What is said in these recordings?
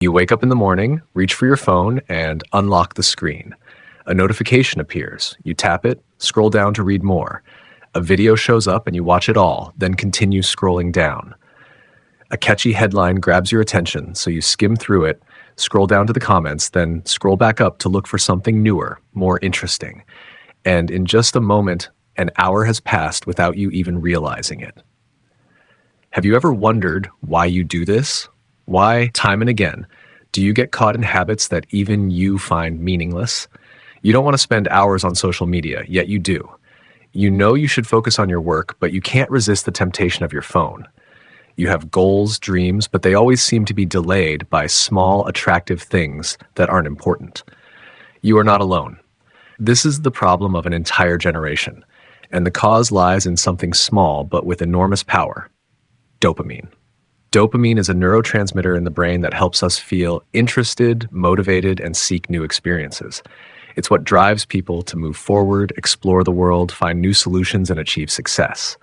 You wake up in the morning, reach for your phone, and unlock the screen. A notification appears. You tap it, scroll down to read more. A video shows up and you watch it all, then continue scrolling down. A catchy headline grabs your attention, so you skim through it, scroll down to the comments, then scroll back up to look for something newer, more interesting. And in just a moment, an hour has passed without you even realizing it. Have you ever wondered why you do this? Why, time and again, do you get caught in habits that even you find meaningless? You don't want to spend hours on social media, yet you do. You know you should focus on your work, but you can't resist the temptation of your phone. You have goals, dreams, but they always seem to be delayed by small, attractive things that aren't important. You are not alone. This is the problem of an entire generation, and the cause lies in something small but with enormous power: dopamine. Dopamine is a neurotransmitter in the brain that helps us feel interested, motivated, and seek new experiences. It's what drives people to move forward, explore the world, find new solutions, and achieve success.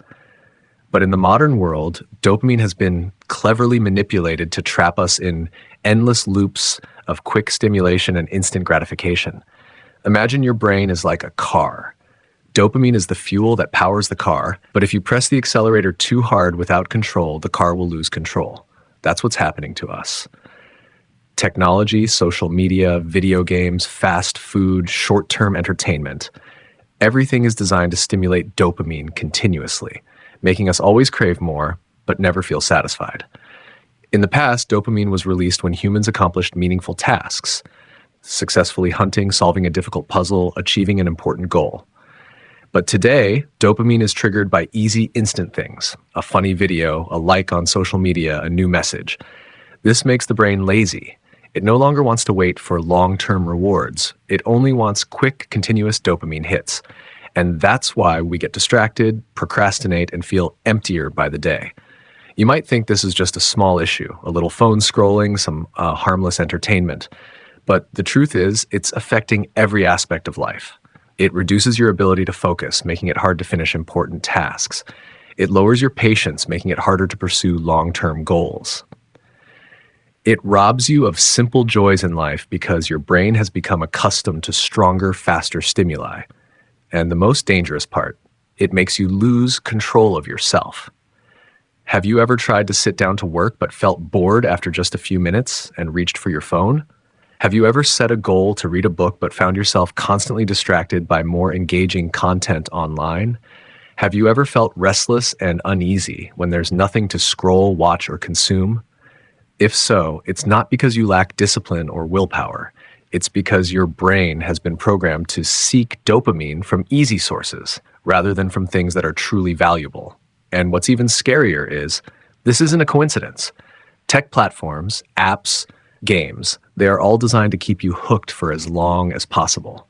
But in the modern world, dopamine has been cleverly manipulated to trap us in endless loops of quick stimulation and instant gratification. Imagine your brain is like a car. Dopamine is the fuel that powers the car, but if you press the accelerator too hard without control, the car will lose control. That's what's happening to us. Technology, social media, video games, fast food, short-term entertainment. Everything is designed to stimulate dopamine continuously, making us always crave more, but never feel satisfied. In the past, dopamine was released when humans accomplished meaningful tasks, successfully hunting, solving a difficult puzzle, achieving an important goal. But today, dopamine is triggered by easy, instant things: a funny video, a like on social media, a new message. This makes the brain lazy. It no longer wants to wait for long-term rewards. It only wants quick, continuous dopamine hits. And that's why we get distracted, procrastinate, and feel emptier by the day. You might think this is just a small issue, a little phone scrolling, some harmless entertainment. But the truth is, it's affecting every aspect of life. It reduces your ability to focus, making it hard to finish important tasks. It lowers your patience, making it harder to pursue long-term goals. It robs you of simple joys in life because your brain has become accustomed to stronger, faster stimuli. And the most dangerous part, it makes you lose control of yourself. Have you ever tried to sit down to work but felt bored after just a few minutes and reached for your phone? Have you ever set a goal to read a book but found yourself constantly distracted by more engaging content online? Have you ever felt restless and uneasy when there's nothing to scroll, watch, or consume? If so, it's not because you lack discipline or willpower. It's because your brain has been programmed to seek dopamine from easy sources rather than from things that are truly valuable. And what's even scarier is, this isn't a coincidence. Tech platforms, apps, games, they are all designed to keep you hooked for as long as possible.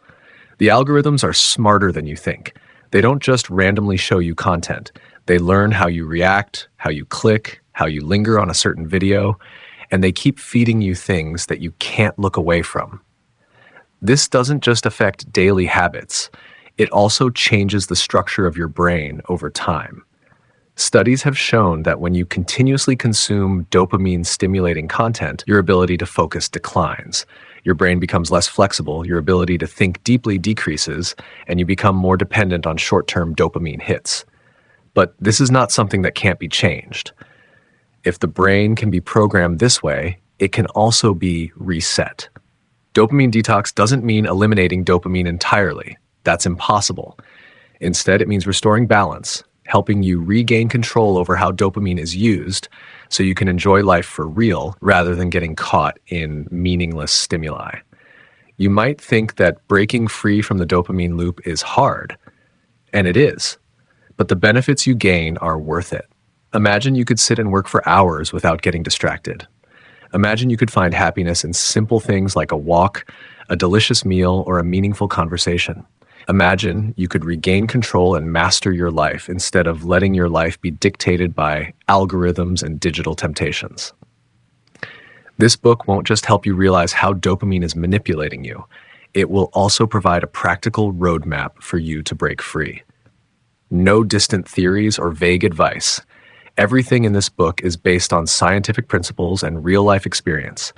The algorithms are smarter than you think. They don't just randomly show you content. They learn how you react, how you click, how you linger on a certain video, and they keep feeding you things that you can't look away from. This doesn't just affect daily habits. It also changes the structure of your brain over time. Studies have shown that when you continuously consume dopamine-stimulating content, your ability to focus declines. Your brain becomes less flexible, your ability to think deeply decreases, and you become more dependent on short-term dopamine hits. But this is not something that can't be changed. If the brain can be programmed this way, it can also be reset. Dopamine detox doesn't mean eliminating dopamine entirely. That's impossible. Instead, it means restoring balance, helping you regain control over how dopamine is used so you can enjoy life for real rather than getting caught in meaningless stimuli. You might think that breaking free from the dopamine loop is hard, and it is, but the benefits you gain are worth it. Imagine you could sit and work for hours without getting distracted. Imagine you could find happiness in simple things like a walk, a delicious meal, or a meaningful conversation. Imagine you could regain control and master your life instead of letting your life be dictated by algorithms and digital temptations. This book won't just help you realize how dopamine is manipulating you. It will also provide a practical roadmap for you to break free. No distant theories or vague advice. Everything in this book is based on scientific principles and real-life experience.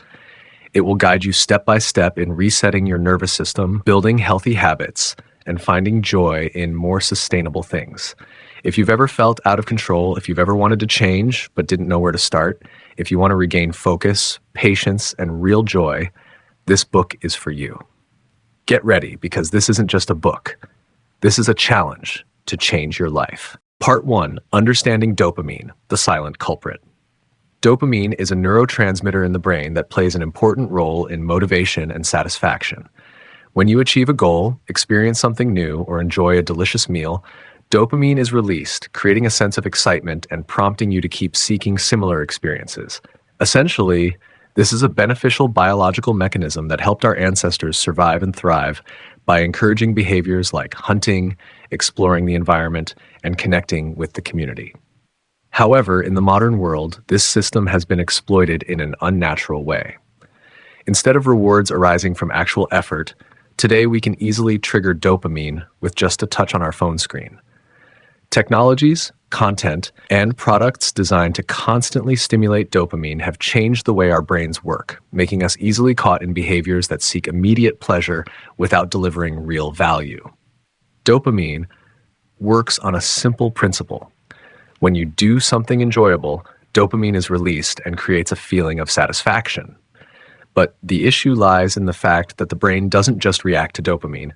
It will guide you step by step in resetting your nervous system, building healthy habits, and finding joy in more sustainable things. If you've ever felt out of control, if you've ever wanted to change but didn't know where to start, if you want to regain focus, patience, and real joy, this book is for you. Get ready, because this isn't just a book. This is a challenge to change your life. Part 1. Understanding dopamine, the silent culprit. Dopamine is a neurotransmitter in the brain that plays an important role in motivation and satisfaction. When you achieve a goal, experience something new, or enjoy a delicious meal, dopamine is released, creating a sense of excitement and prompting you to keep seeking similar experiences. Essentially, this is a beneficial biological mechanism that helped our ancestors survive and thrive by encouraging behaviors like hunting, exploring the environment, and connecting with the community. However, in the modern world, this system has been exploited in an unnatural way. Instead of rewards arising from actual effort, today we can easily trigger dopamine with just a touch on our phone screen. Technologies, content, and products designed to constantly stimulate dopamine have changed the way our brains work, making us easily caught in behaviors that seek immediate pleasure without delivering real value. Dopamine works on a simple principle. When you do something enjoyable, dopamine is released and creates a feeling of satisfaction. But the issue lies in the fact that the brain doesn't just react to dopamine,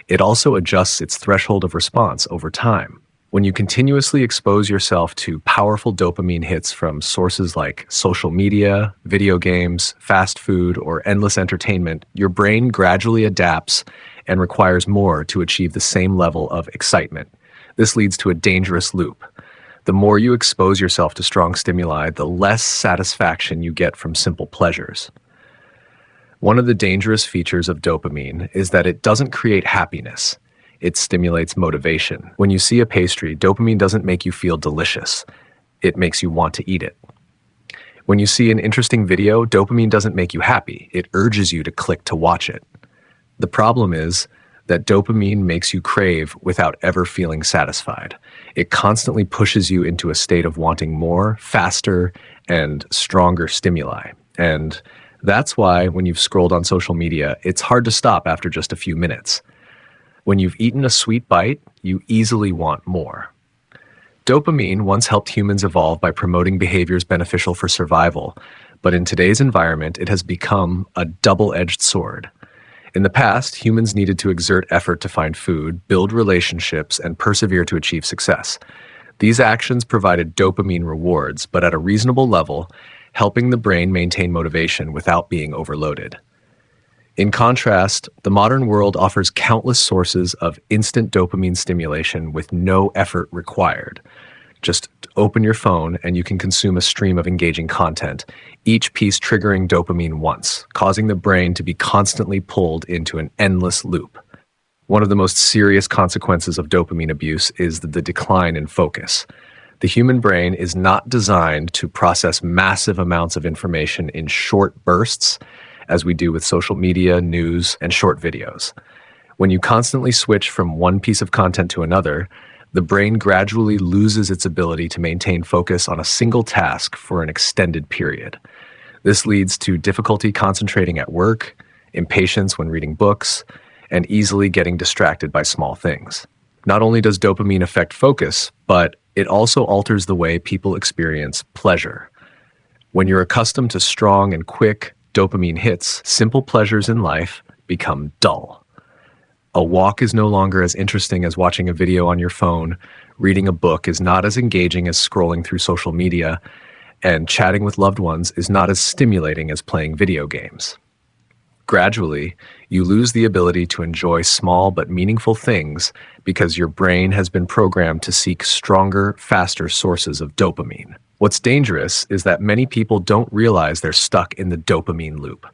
it also adjusts its threshold of response over time. When you continuously expose yourself to powerful dopamine hits from sources like social media, video games, fast food, or endless entertainment, your brain gradually adapts and requires more to achieve the same level of excitement. This leads to a dangerous loop. The more you expose yourself to strong stimuli, the less satisfaction you get from simple pleasures. One of the dangerous features of dopamine is that it doesn't create happiness. It stimulates motivation. When you see a pastry, dopamine doesn't make you feel delicious. It makes you want to eat it. When you see an interesting video, dopamine doesn't make you happy. It urges you to click to watch it. The problem is that dopamine makes you crave without ever feeling satisfied. It constantly pushes you into a state of wanting more, faster, and stronger stimuli. And that's why when you've scrolled on social media, it's hard to stop after just a few minutes. When you've eaten a sweet bite, you easily want more. Dopamine once helped humans evolve by promoting behaviors beneficial for survival, but in today's environment, it has become a double-edged sword. In the past, humans needed to exert effort to find food, build relationships, and persevere to achieve success. These actions provided dopamine rewards, but at a reasonable level, helping the brain maintain motivation without being overloaded. In contrast, the modern world offers countless sources of instant dopamine stimulation with no effort required. Just open your phone and you can consume a stream of engaging content, each piece triggering dopamine once, causing the brain to be constantly pulled into an endless loop. One of the most serious consequences of dopamine abuse is the decline in focus. The human brain is not designed to process massive amounts of information in short bursts, as we do with social media, news, and short videos. When you constantly switch from one piece of content to another, the brain gradually loses its ability to maintain focus on a single task for an extended period. This leads to difficulty concentrating at work, impatience when reading books, and easily getting distracted by small things. Not only does dopamine affect focus, but it also alters the way people experience pleasure. When you're accustomed to strong and quick dopamine hits, simple pleasures in life become dull. A walk is no longer as interesting as watching a video on your phone, reading a book is not as engaging as scrolling through social media, and chatting with loved ones is not as stimulating as playing video games. Gradually, you lose the ability to enjoy small but meaningful things because your brain has been programmed to seek stronger, faster sources of dopamine. What's dangerous is that many people don't realize they're stuck in the dopamine loop.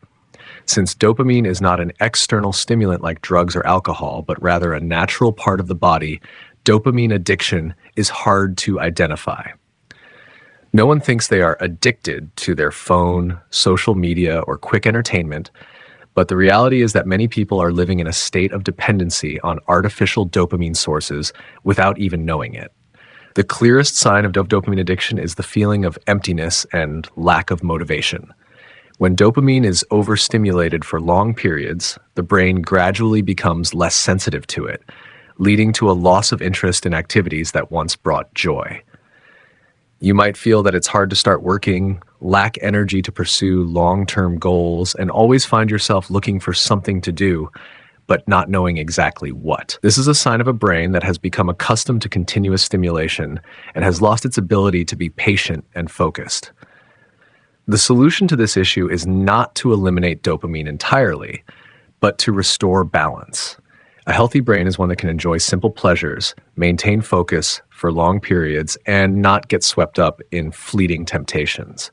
Since dopamine is not an external stimulant like drugs or alcohol, but rather a natural part of the body, dopamine addiction is hard to identify. No one thinks they are addicted to their phone, social media, or quick entertainment, but the reality is that many people are living in a state of dependency on artificial dopamine sources without even knowing it. The clearest sign of dopamine addiction is the feeling of emptiness and lack of motivation. When dopamine is overstimulated for long periods, the brain gradually becomes less sensitive to it, leading to a loss of interest in activities that once brought joy. You might feel that it's hard to start working, lack energy to pursue long-term goals, and always find yourself looking for something to do, but not knowing exactly what. This is a sign of a brain that has become accustomed to continuous stimulation and has lost its ability to be patient and focused. The solution to this issue is not to eliminate dopamine entirely, but to restore balance. A healthy brain is one that can enjoy simple pleasures, maintain focus for long periods, and not get swept up in fleeting temptations.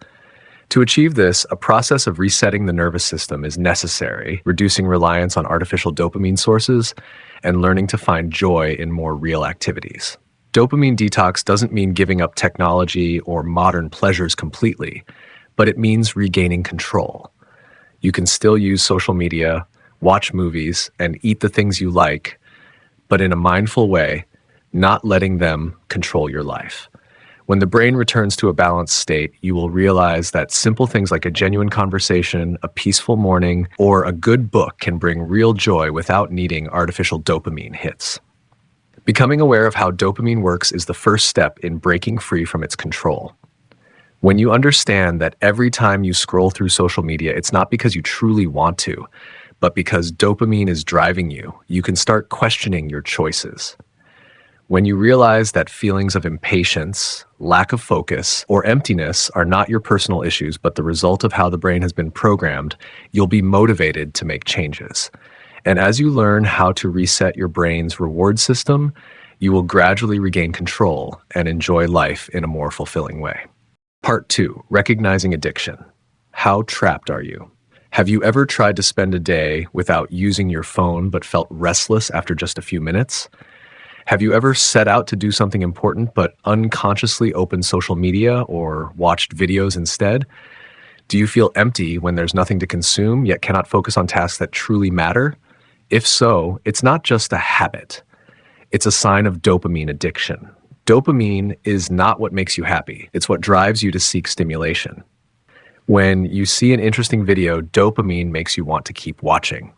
To achieve this, a process of resetting the nervous system is necessary, reducing reliance on artificial dopamine sources, and learning to find joy in more real activities. Dopamine detox doesn't mean giving up technology or modern pleasures completely, but it means regaining control. You can still use social media, watch movies, and eat the things you like, but in a mindful way, not letting them control your life. When the brain returns to a balanced state, you will realize that simple things like a genuine conversation, a peaceful morning, or a good book can bring real joy without needing artificial dopamine hits. Becoming aware of how dopamine works is the first step in breaking free from its control. When you understand that every time you scroll through social media, it's not because you truly want to, but because dopamine is driving you, you can start questioning your choices. When you realize that feelings of impatience, lack of focus, or emptiness are not your personal issues, but the result of how the brain has been programmed, you'll be motivated to make changes. And as you learn how to reset your brain's reward system, you will gradually regain control and enjoy life in a more fulfilling way. Part 2. Recognizing addiction. How trapped are you? Have you ever tried to spend a day without using your phone but felt restless after just a few minutes? Have you ever set out to do something important but unconsciously opened social media or watched videos instead? Do you feel empty when there's nothing to consume yet cannot focus on tasks that truly matter? If so, it's not just a habit. It's a sign of dopamine addiction. Dopamine is not what makes you happy. It's what drives you to seek stimulation. When you see an interesting video, dopamine makes you want to keep watching.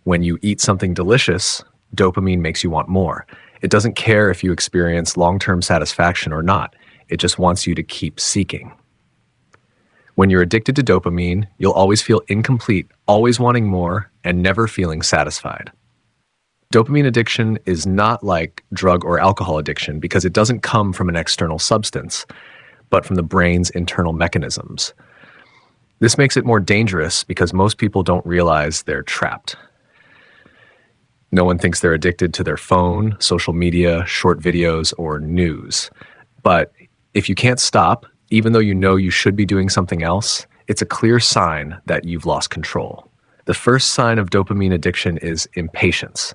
When you eat something delicious, dopamine makes you want more. It doesn't care if you experience long-term satisfaction or not. It just wants you to keep seeking. When you're addicted to dopamine, you'll always feel incomplete, always wanting more, and never feeling satisfied. Dopamine addiction is not like drug or alcohol addiction because it doesn't come from an external substance, but from the brain's internal mechanisms. This makes it more dangerous because most people don't realize they're trapped. No one thinks they're addicted to their phone, social media, short videos, or news. But if you can't stop, even though you know you should be doing something else, it's a clear sign that you've lost control. The first sign of dopamine addiction is impatience.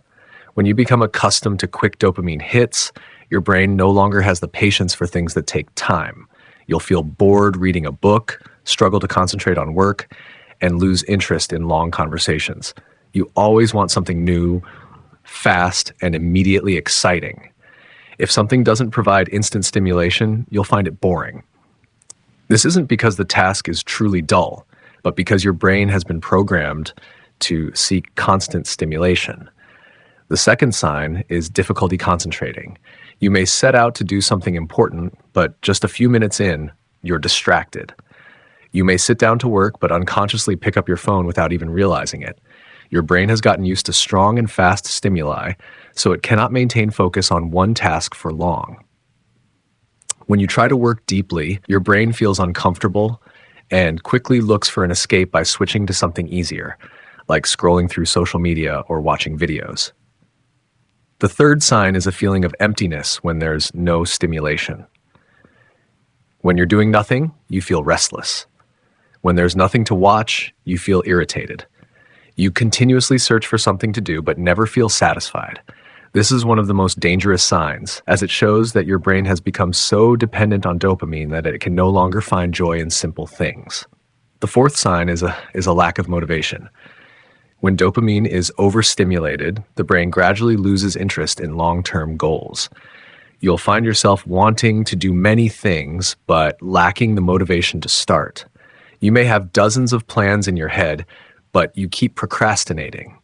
When you become accustomed to quick dopamine hits, your brain no longer has the patience for things that take time. You'll feel bored reading a book, struggle to concentrate on work, and lose interest in long conversations. You always want something new, fast, and immediately exciting. If something doesn't provide instant stimulation, you'll find it boring. This isn't because the task is truly dull, but because your brain has been programmed to seek constant stimulation. The second sign is difficulty concentrating. You may set out to do something important, but just a few minutes in, you're distracted. You may sit down to work, but unconsciously pick up your phone without even realizing it. Your brain has gotten used to strong and fast stimuli, so it cannot maintain focus on one task for long. When you try to work deeply, your brain feels uncomfortable and quickly looks for an escape by switching to something easier, like scrolling through social media or watching videos. The third sign is a feeling of emptiness when there's no stimulation. When you're doing nothing, you feel restless. When there's nothing to watch, you feel irritated. You continuously search for something to do but never feel satisfied. This is one of the most dangerous signs, as it shows that your brain has become so dependent on dopamine that it can no longer find joy in simple things. The fourth sign is a lack of motivation. When dopamine is overstimulated, the brain gradually loses interest in long-term goals. You'll find yourself wanting to do many things, but lacking the motivation to start. You may have dozens of plans in your head, but you keep procrastinating.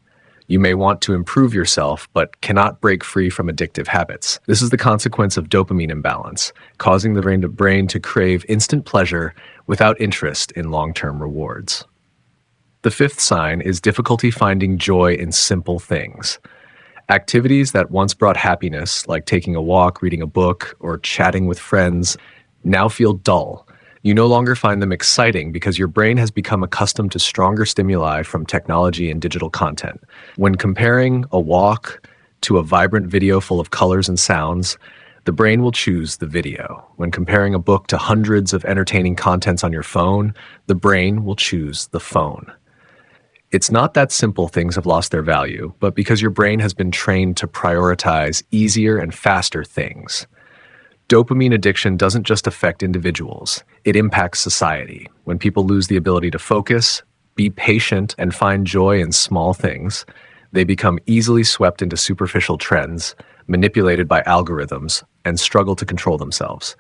You may want to improve yourself, but cannot break free from addictive habits. This is the consequence of dopamine imbalance, causing the brain to crave instant pleasure without interest in long-term rewards. The fifth sign is difficulty finding joy in simple things. Activities that once brought happiness, like taking a walk, reading a book, or chatting with friends, now feel dull. You no longer find them exciting because your brain has become accustomed to stronger stimuli from technology and digital content. When comparing a walk to a vibrant video full of colors and sounds, the brain will choose the video. When comparing a book to hundreds of entertaining contents on your phone, the brain will choose the phone. It's not that simple things have lost their value, but because your brain has been trained to prioritize easier and faster things. Dopamine addiction doesn't just affect individuals, it impacts society. When people lose the ability to focus, be patient, and find joy in small things, they become easily swept into superficial trends, manipulated by algorithms, and struggle to control themselves.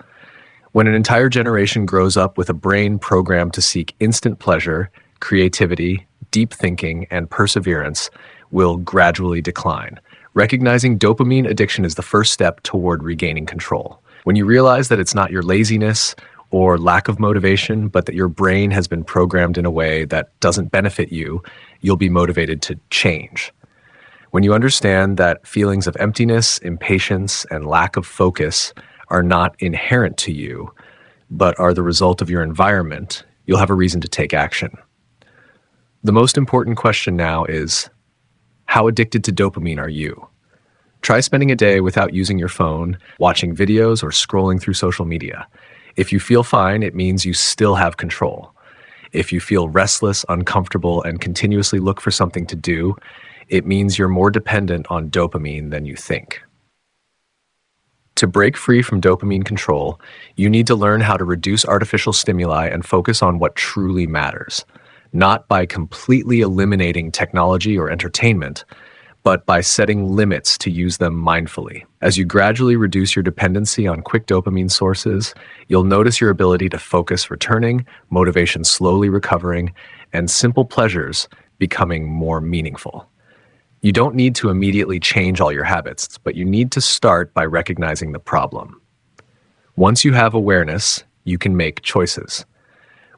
When an entire generation grows up with a brain programmed to seek instant pleasure, creativity, deep thinking, and perseverance will gradually decline. Recognizing dopamine addiction is the first step toward regaining control. When you realize that it's not your laziness or lack of motivation, but that your brain has been programmed in a way that doesn't benefit you, you'll be motivated to change. When you understand that feelings of emptiness, impatience, and lack of focus are not inherent to you, but are the result of your environment, you'll have a reason to take action. The most important question now is, how addicted to dopamine are you? Try spending a day without using your phone, watching videos, or scrolling through social media. If you feel fine, it means you still have control. If you feel restless, uncomfortable, and continuously look for something to do, it means you're more dependent on dopamine than you think. To break free from dopamine control, you need to learn how to reduce artificial stimuli and focus on what truly matters, not by completely eliminating technology or entertainment, but by setting limits to use them mindfully. As you gradually reduce your dependency on quick dopamine sources, you'll notice your ability to focus returning, motivation slowly recovering, and simple pleasures becoming more meaningful. You don't need to immediately change all your habits, but you need to start by recognizing the problem. Once you have awareness, you can make choices.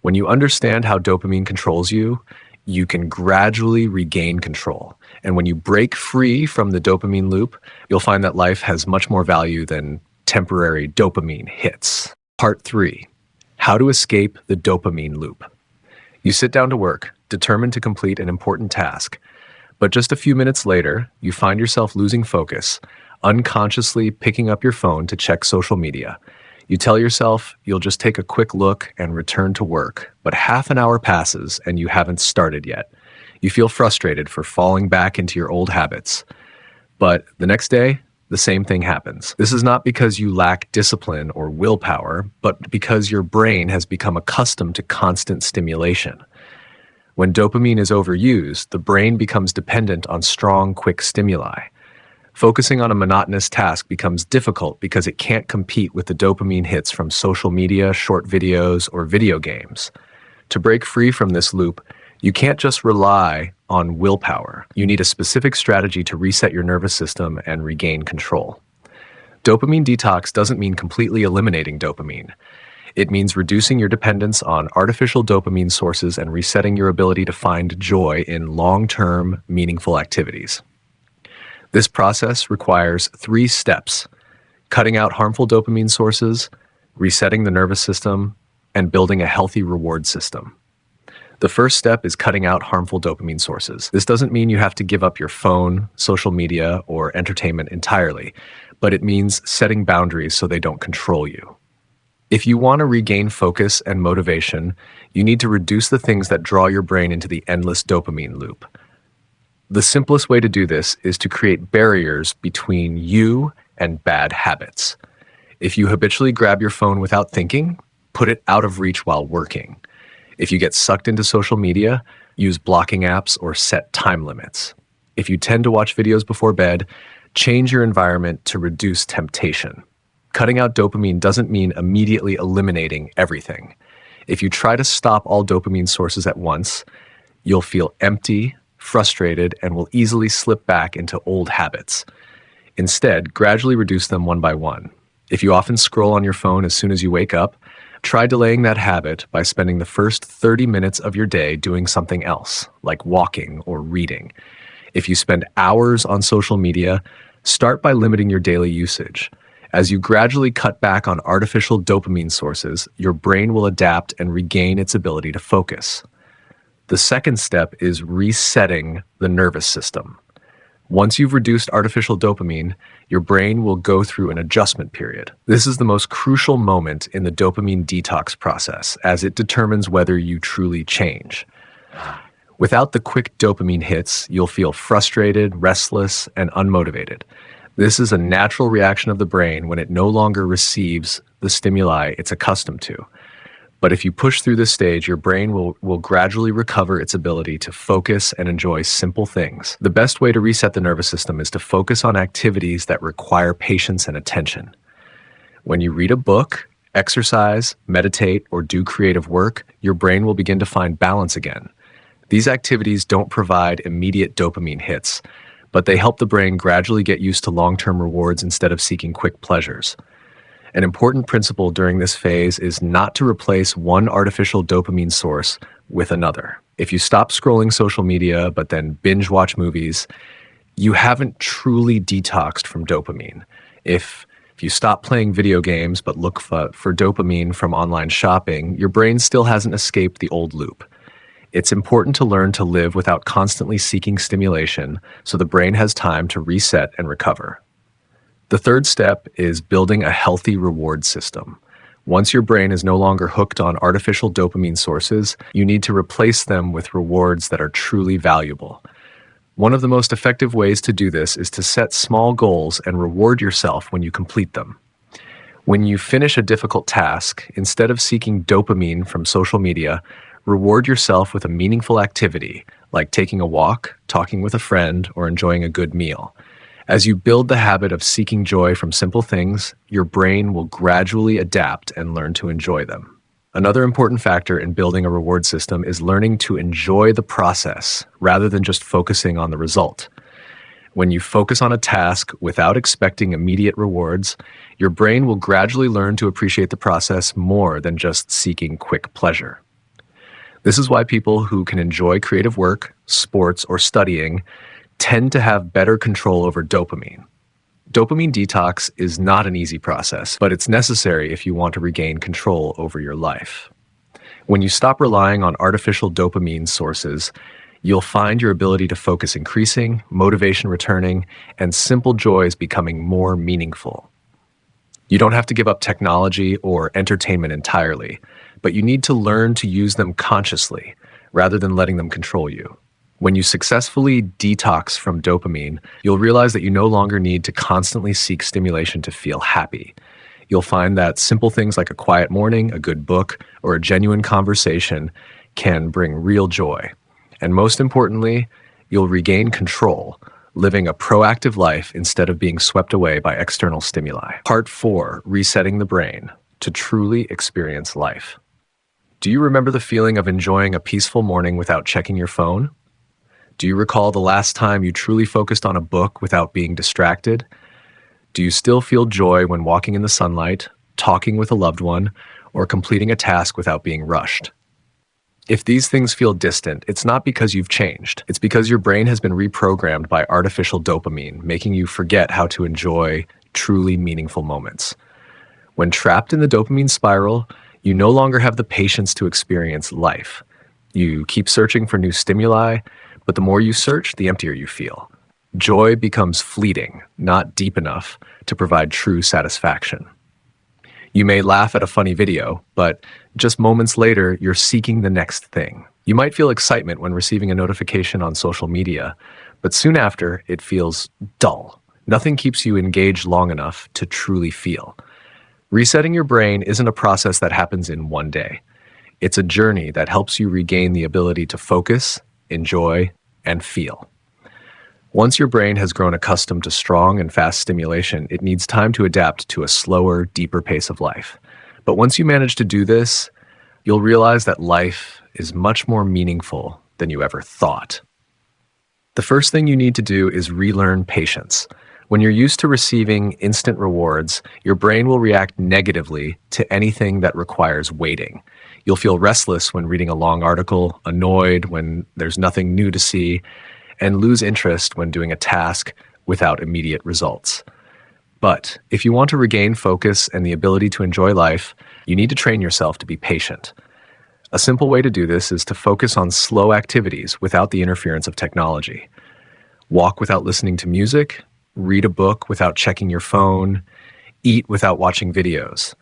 When you understand how dopamine controls you, you can gradually regain control. And when you break free from the dopamine loop, you'll find that life has much more value than temporary dopamine hits. Part 3. How to escape the dopamine loop. You sit down to work, determined to complete an important task. But just a few minutes later, you find yourself losing focus, unconsciously picking up your phone to check social media. You tell yourself you'll just take a quick look and return to work, but half an hour passes and you haven't started yet. You feel frustrated for falling back into your old habits. But the next day, the same thing happens. This is not because you lack discipline or willpower, but because your brain has become accustomed to constant stimulation. When dopamine is overused, the brain becomes dependent on strong, quick stimuli. Focusing on a monotonous task becomes difficult because it can't compete with the dopamine hits from social media, short videos, or video games. To break free from this loop, you can't just rely on willpower. You need a specific strategy to reset your nervous system and regain control. Dopamine detox doesn't mean completely eliminating dopamine. It means reducing your dependence on artificial dopamine sources and resetting your ability to find joy in long-term, meaningful activities. This process requires 3 steps: cutting out harmful dopamine sources, resetting the nervous system, and building a healthy reward system. The first step is cutting out harmful dopamine sources. This doesn't mean you have to give up your phone, social media, or entertainment entirely, but it means setting boundaries so they don't control you. If you want to regain focus and motivation, you need to reduce the things that draw your brain into the endless dopamine loop. The simplest way to do this is to create barriers between you and bad habits. If you habitually grab your phone without thinking, put it out of reach while working. If you get sucked into social media, use blocking apps or set time limits. If you tend to watch videos before bed, change your environment to reduce temptation. Cutting out dopamine doesn't mean immediately eliminating everything. If you try to stop all dopamine sources at once, you'll feel empty, frustrated, and will easily slip back into old habits. Instead, gradually reduce them one by one. If you often scroll on your phone as soon as you wake up, try delaying that habit by spending the first 30 minutes of your day doing something else, like walking or reading. If you spend hours on social media, start by limiting your daily usage. As you gradually cut back on artificial dopamine sources, your brain will adapt and regain its ability to focus. The second step is resetting the nervous system. Once you've reduced artificial dopamine, your brain will go through an adjustment period. This is the most crucial moment in the dopamine detox process, as it determines whether you truly change. Without the quick dopamine hits, you'll feel frustrated, restless, and unmotivated. This is a natural reaction of the brain when it no longer receives the stimuli it's accustomed to. But if you push through this stage, your brain will gradually recover its ability to focus and enjoy simple things. The best way to reset the nervous system is to focus on activities that require patience and attention. When you read a book, exercise, meditate, or do creative work, your brain will begin to find balance again. These activities don't provide immediate dopamine hits, but they help the brain gradually get used to long-term rewards instead of seeking quick pleasures. An important principle during this phase is not to replace one artificial dopamine source with another. If you stop scrolling social media but then binge watch movies, you haven't truly detoxed from dopamine. If you stop playing video games but look for dopamine from online shopping, your brain still hasn't escaped the old loop. It's important to learn to live without constantly seeking stimulation so the brain has time to reset and recover. The third step is building a healthy reward system. Once your brain is no longer hooked on artificial dopamine sources, you need to replace them with rewards that are truly valuable. One of the most effective ways to do this is to set small goals and reward yourself when you complete them. When you finish a difficult task, instead of seeking dopamine from social media, reward yourself with a meaningful activity, like taking a walk, talking with a friend, or enjoying a good meal. As you build the habit of seeking joy from simple things, your brain will gradually adapt and learn to enjoy them. Another important factor in building a reward system is learning to enjoy the process rather than just focusing on the result. When you focus on a task without expecting immediate rewards, your brain will gradually learn to appreciate the process more than just seeking quick pleasure. This is why people who can enjoy creative work, sports, or studying tend to have better control over dopamine. Dopamine detox is not an easy process, but it's necessary if you want to regain control over your life. When you stop relying on artificial dopamine sources, you'll find your ability to focus increasing, motivation returning, and simple joys becoming more meaningful. You don't have to give up technology or entertainment entirely, but you need to learn to use them consciously rather than letting them control you. When you successfully detox from dopamine, you'll realize that you no longer need to constantly seek stimulation to feel happy. You'll find that simple things like a quiet morning, a good book, or a genuine conversation can bring real joy. And most importantly, you'll regain control, living a proactive life instead of being swept away by external stimuli. Part 4, Resetting the Brain to Truly Experience Life. Do you remember the feeling of enjoying a peaceful morning without checking your phone? Do you recall the last time you truly focused on a book without being distracted? Do you still feel joy when walking in the sunlight, talking with a loved one, or completing a task without being rushed? If these things feel distant, it's not because you've changed. It's because your brain has been reprogrammed by artificial dopamine, making you forget how to enjoy truly meaningful moments. When trapped in the dopamine spiral, you no longer have the patience to experience life. You keep searching for new stimuli, but the more you search, the emptier you feel. Joy becomes fleeting, not deep enough to provide true satisfaction. You may laugh at a funny video, but just moments later, you're seeking the next thing. You might feel excitement when receiving a notification on social media, but soon after, it feels dull. Nothing keeps you engaged long enough to truly feel. Resetting your brain isn't a process that happens in one day. It's a journey that helps you regain the ability to focus, enjoy, and feel. Once your brain has grown accustomed to strong and fast stimulation, it needs time to adapt to a slower, deeper pace of life. But once you manage to do this, you'll realize that life is much more meaningful than you ever thought. The first thing you need to do is relearn patience. When you're used to receiving instant rewards, your brain will react negatively to anything that requires waiting. You'll feel restless when reading a long article, annoyed when there's nothing new to see, and lose interest when doing a task without immediate results. But if you want to regain focus and the ability to enjoy life, you need to train yourself to be patient. A simple way to do this is to focus on slow activities without the interference of technology. Walk without listening to music, read a book without checking your phone, eat without watching videos.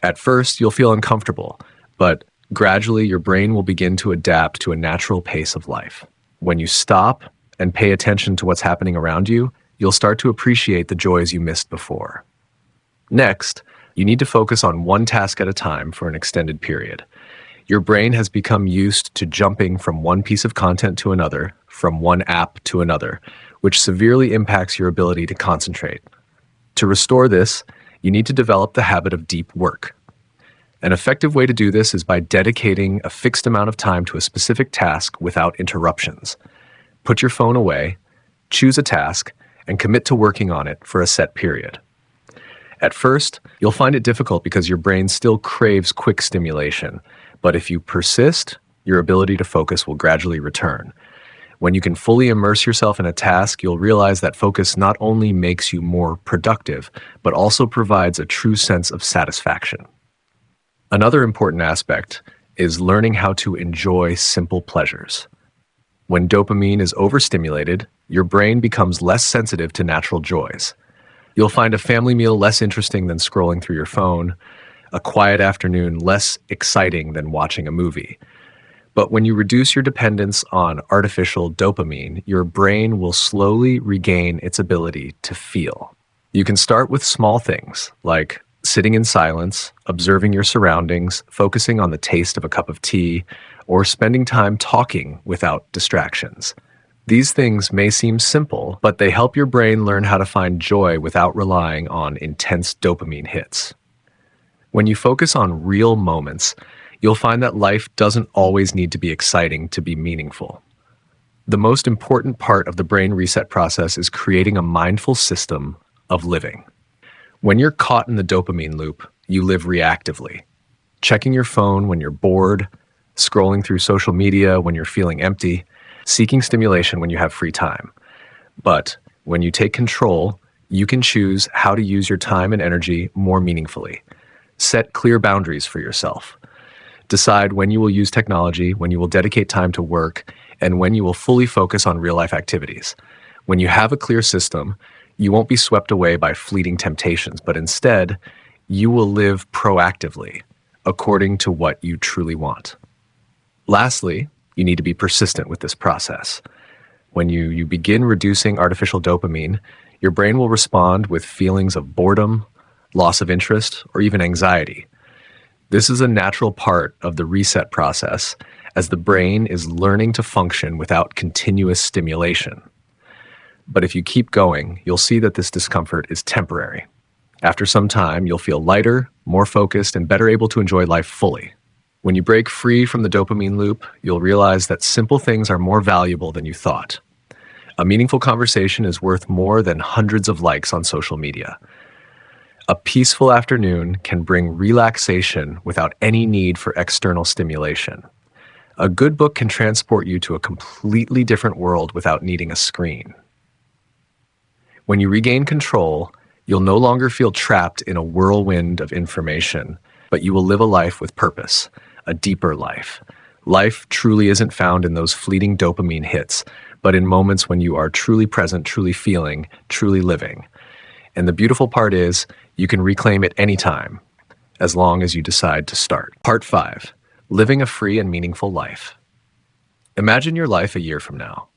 At first, you'll feel uncomfortable, but gradually your brain will begin to adapt to a natural pace of life. When you stop and pay attention to what's happening around you, you'll start to appreciate the joys you missed before. Next, you need to focus on one task at a time for an extended period. Your brain has become used to jumping from one piece of content to another, from one app to another, which severely impacts your ability to concentrate. To restore this, you need to develop the habit of deep work. An effective way to do this is by dedicating a fixed amount of time to a specific task without interruptions. Put your phone away, choose a task, and commit to working on it for a set period. At first, you'll find it difficult because your brain still craves quick stimulation, but if you persist, your ability to focus will gradually return. When you can fully immerse yourself in a task, you'll realize that focus not only makes you more productive, but also provides a true sense of satisfaction. Another important aspect is learning how to enjoy simple pleasures. When dopamine is overstimulated, your brain becomes less sensitive to natural joys. You'll find a family meal less interesting than scrolling through your phone, a quiet afternoon less exciting than watching a movie. But when you reduce your dependence on artificial dopamine, your brain will slowly regain its ability to feel. You can start with small things like sitting in silence, observing your surroundings, focusing on the taste of a cup of tea, or spending time talking without distractions. These things may seem simple, but they help your brain learn how to find joy without relying on intense dopamine hits. When you focus on real moments, you'll find that life doesn't always need to be exciting to be meaningful. The most important part of the brain reset process is creating a mindful system of living. When you're caught in the dopamine loop, you live reactively, checking your phone when you're bored, scrolling through social media when you're feeling empty, seeking stimulation when you have free time. But when you take control, you can choose how to use your time and energy more meaningfully. Set clear boundaries for yourself. Decide when you will use technology, when you will dedicate time to work, and when you will fully focus on real-life activities. When you have a clear system, you won't be swept away by fleeting temptations, but instead, you will live proactively, according to what you truly want. Lastly, you need to be persistent with this process. When you begin reducing artificial dopamine, your brain will respond with feelings of boredom, loss of interest, or even anxiety. This is a natural part of the reset process, as the brain is learning to function without continuous stimulation. But if you keep going, you'll see that this discomfort is temporary. After some time, you'll feel lighter, more focused, and better able to enjoy life fully. When you break free from the dopamine loop, you'll realize that simple things are more valuable than you thought. A meaningful conversation is worth more than hundreds of likes on social media. A peaceful afternoon can bring relaxation without any need for external stimulation. A good book can transport you to a completely different world without needing a screen. When you regain control, you'll no longer feel trapped in a whirlwind of information, but you will live a life with purpose, a deeper life. Life truly isn't found in those fleeting dopamine hits, but in moments when you are truly present, truly feeling, truly living. And the beautiful part is, you can reclaim it anytime, as long as you decide to start. Part 5. Living a free and meaningful life. Imagine your life a year from now.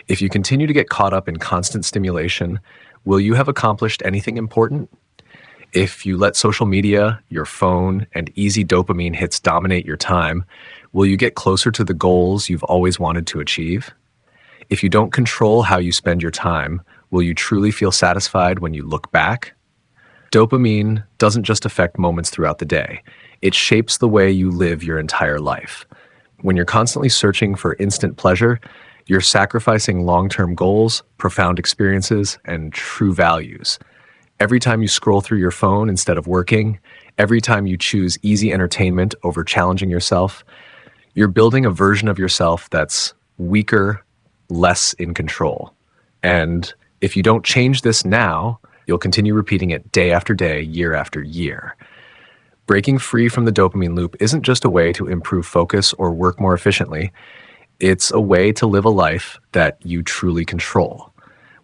If you continue to get caught up in constant stimulation, will you have accomplished anything important? If you let social media, your phone, and easy dopamine hits dominate your time, will you get closer to the goals you've always wanted to achieve? If you don't control how you spend your time, will you truly feel satisfied when you look back? Dopamine doesn't just affect moments throughout the day. It shapes the way you live your entire life. When you're constantly searching for instant pleasure, you're sacrificing long-term goals, profound experiences, and true values. Every time you scroll through your phone instead of working, every time you choose easy entertainment over challenging yourself, you're building a version of yourself that's weaker, less in control. And if you don't change this now, you'll continue repeating it day after day, year after year. Breaking free from the dopamine loop isn't just a way to improve focus or work more efficiently. It's a way to live a life that you truly control.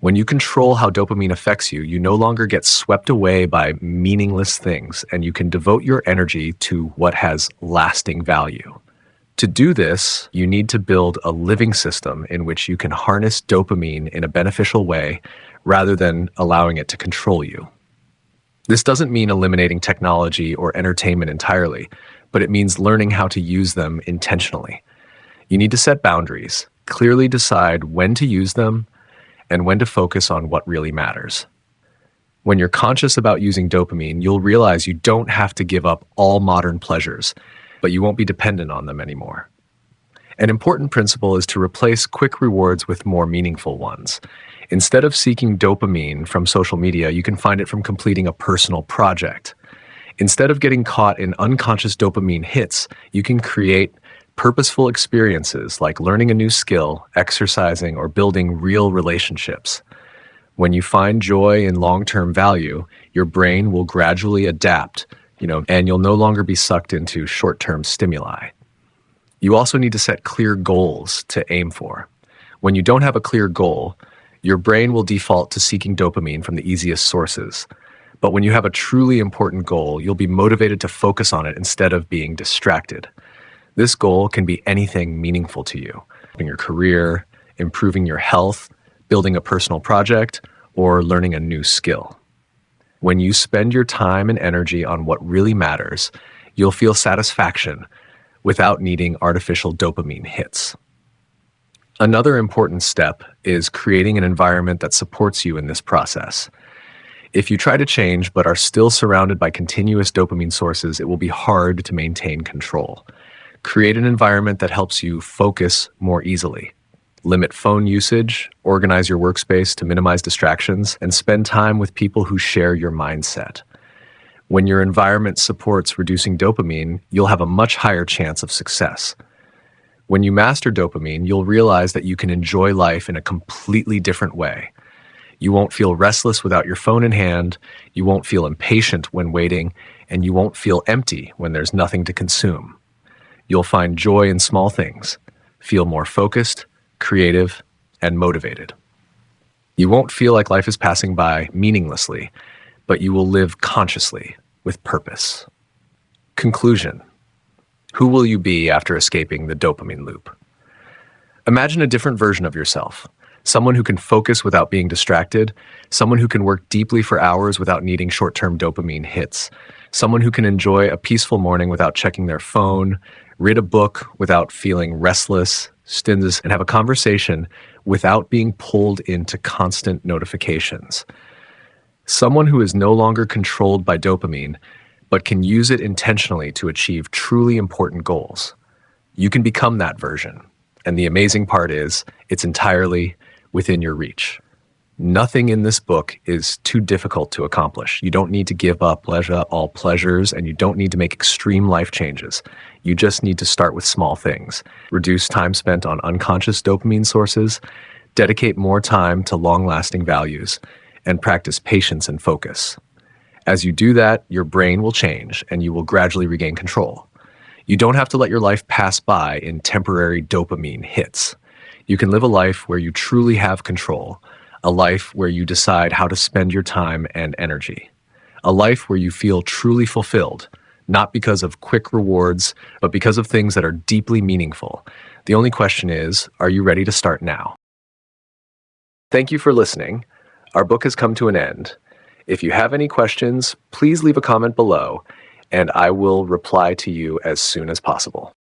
When you control how dopamine affects you, you no longer get swept away by meaningless things, and you can devote your energy to what has lasting value. To do this, you need to build a living system in which you can harness dopamine in a beneficial way rather than allowing it to control you. This doesn't mean eliminating technology or entertainment entirely, but it means learning how to use them intentionally. You need to set boundaries, clearly decide when to use them, and when to focus on what really matters. When you're conscious about using dopamine, you'll realize you don't have to give up all modern pleasures, but you won't be dependent on them anymore. An important principle is to replace quick rewards with more meaningful ones. Instead of seeking dopamine from social media, you can find it from completing a personal project. Instead of getting caught in unconscious dopamine hits, you can create purposeful experiences like learning a new skill, exercising, or building real relationships. When you find joy in long-term value, your brain will gradually adapt, and you'll no longer be sucked into short-term stimuli. You also need to set clear goals to aim for. When you don't have a clear goal, your brain will default to seeking dopamine from the easiest sources. But when you have a truly important goal, you'll be motivated to focus on it instead of being distracted. This goal can be anything meaningful to you: in your career, improving your health, building a personal project, or learning a new skill. When you spend your time and energy on what really matters, you'll feel satisfaction without needing artificial dopamine hits. Another important step is creating an environment that supports you in this process. If you try to change but are still surrounded by continuous dopamine sources, it will be hard to maintain control. Create an environment that helps you focus more easily. Limit phone usage, organize your workspace to minimize distractions, and spend time with people who share your mindset. When your environment supports reducing dopamine, you'll have a much higher chance of success. When you master dopamine, you'll realize that you can enjoy life in a completely different way. You won't feel restless without your phone in hand, you won't feel impatient when waiting, and you won't feel empty when there's nothing to consume. You'll find joy in small things, feel more focused, creative, and motivated. You won't feel like life is passing by meaninglessly, but you will live consciously, with purpose. Conclusion. Who will you be after escaping the dopamine loop? Imagine a different version of yourself. Someone who can focus without being distracted, someone who can work deeply for hours without needing short-term dopamine hits, someone who can enjoy a peaceful morning without checking their phone, read a book without feeling restless, and have a conversation without being pulled into constant notifications. Someone who is no longer controlled by dopamine, but can use it intentionally to achieve truly important goals. You can become that version. And the amazing part is, it's entirely within your reach. Nothing in this book is too difficult to accomplish. You don't need to give up all pleasures, and you don't need to make extreme life changes. You just need to start with small things. Reduce time spent on unconscious dopamine sources, dedicate more time to long-lasting values, and practice patience and focus. As you do that, your brain will change, and you will gradually regain control. You don't have to let your life pass by in temporary dopamine hits. You can live a life where you truly have control, a life where you decide how to spend your time and energy, a life where you feel truly fulfilled, not because of quick rewards, but because of things that are deeply meaningful. The only question is, are you ready to start now? Thank you for listening. Our book has come to an end. If you have any questions, please leave a comment below, and I will reply to you as soon as possible.